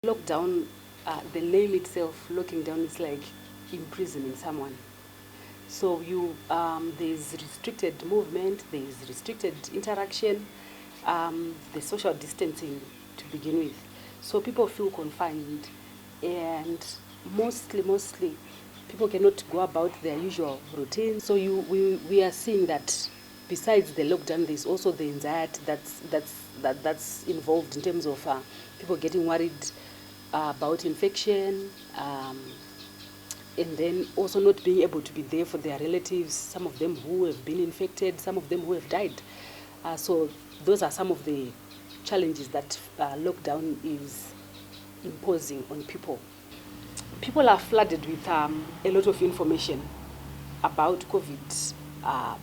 Lockdown, the name itself, locking down, is like imprisoning someone. So there's restricted movement, there's restricted interaction, the social distancing to begin with. So people feel confined, and mostly, people cannot go about their usual routine. So we are seeing that besides the lockdown, there's also the anxiety that's involved in terms of people getting worried about infection. And then also not being able to be there for their relatives, some of them who have been infected, some of them who have died. So those are some of the challenges that lockdown is imposing on people. People are flooded with a lot of information about COVID.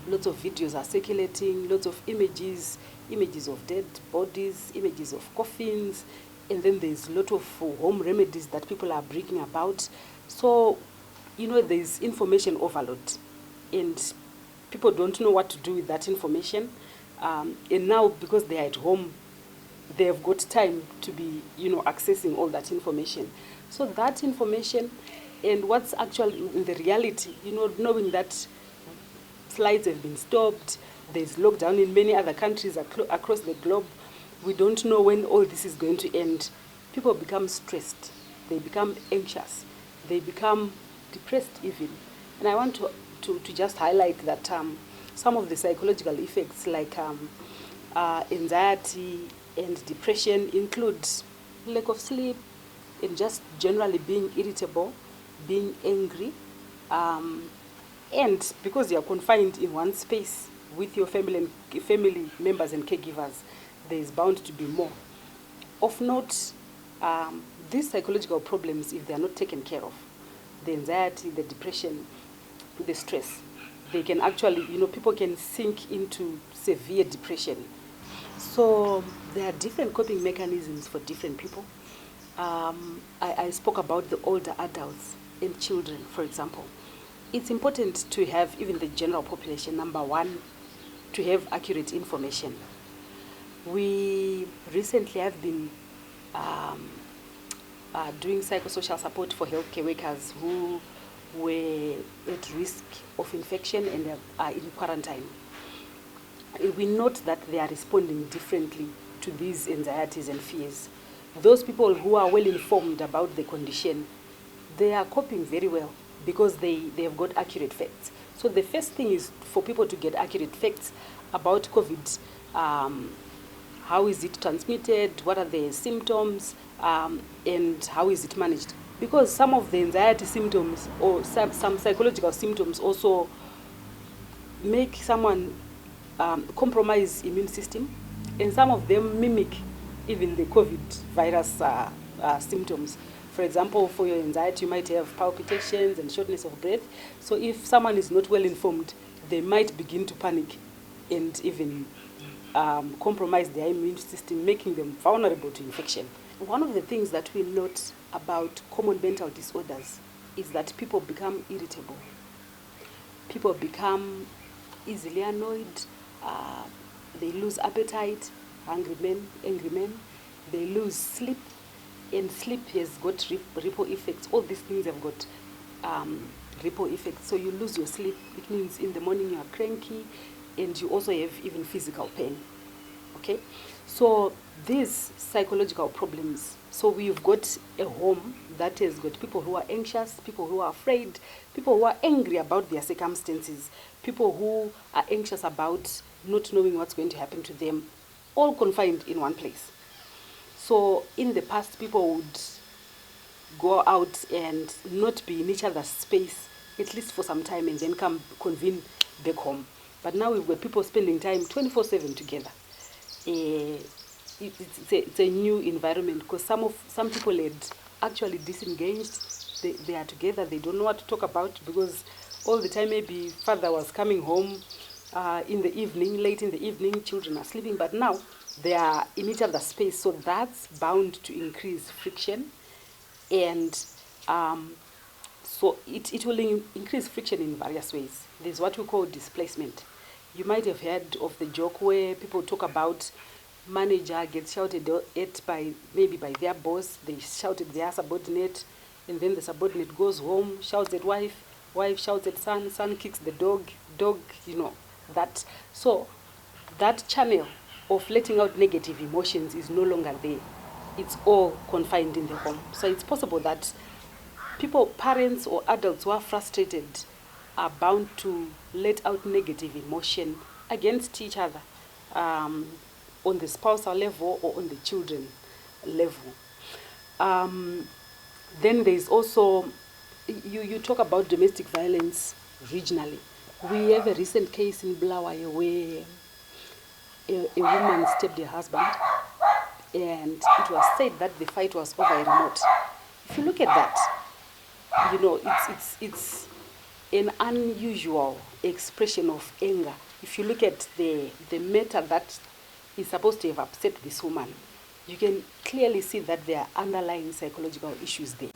Lots of videos are circulating, lots of images of dead bodies, images of coffins, and then there's a lot of home remedies that people are bringing about. So, there's information overload, and people don't know what to do with that information. And now, because they are at home, they have got time to be, accessing all that information. So that information and what's actually in the reality, knowing that flights have been stopped, there's lockdown in many other countries across the globe, we don't know when all this is going to end. People become stressed, they become anxious, they become depressed even. And I want to just highlight that some of the psychological effects like anxiety and depression include lack of sleep and just generally being irritable, being angry, and because you are confined in one space with your family members and caregivers, there is bound to be more. Of note, these psychological problems, if they are not taken care of, the anxiety, the depression, the stress, they can actually, people can sink into severe depression. So there are different coping mechanisms for different people. I spoke about the older adults and children, for example. It's important to have even the general population, number one, to have accurate information. We recently have been doing psychosocial support for healthcare workers who were at risk of infection and are in quarantine. We note that they are responding differently to these anxieties and fears. Those people who are well informed about the condition, they are coping very well because they have got accurate facts. So the first thing is for people to get accurate facts about COVID. How is it transmitted? What are the symptoms? And how is it managed? Because some of the anxiety symptoms or some psychological symptoms also make someone compromise immune system, and some of them mimic even the COVID virus symptoms. For example, for your anxiety, you might have palpitations and shortness of breath. So if someone is not well informed, they might begin to panic and even compromise their immune system, making them vulnerable to infection. One of the things that we note about common mental disorders is that people become irritable. People become easily annoyed. They lose appetite, angry men. They lose sleep, and sleep has got ripple effects. All these things have got ripple effects. So you lose your sleep. It means in the morning you are cranky, and you also have even physical pain. Okay, so these psychological problems. So we've got a home that has got people who are anxious, people who are afraid, people who are angry about their circumstances, people who are anxious about not knowing what's going to happen to them, all confined in one place. So in the past, people would go out and not be in each other's space, at least for some time, and then come convene back home. But now we've got people spending time 24/7 together. It's a new environment because some people had actually disengaged. They are together. They don't know what to talk about because all the time maybe father was coming home in the evening, late in the evening, children are sleeping, but now they are in each other's space. So that's bound to increase friction, and so it will increase friction in various ways. There's what we call displacement. You might have heard of the joke where people talk about manager gets shouted at maybe by their boss, they shout at their subordinate, and then the subordinate goes home, shouts at wife, wife shouts at son, son kicks the dog, that. So that channel of letting out negative emotions is no longer there. It's all confined in the home. So it's possible that people, parents or adults who are frustrated, are bound to let out negative emotion against each other, on the spousal level or on the children level. Then there's also, you talk about domestic violence regionally. We have a recent case in Bulawayo where a woman stabbed her husband, and it was said that the fight was over a remote. If you look at that, it's an unusual expression of anger. If you look at the matter that is supposed to have upset this woman, you can clearly see that there are underlying psychological issues there.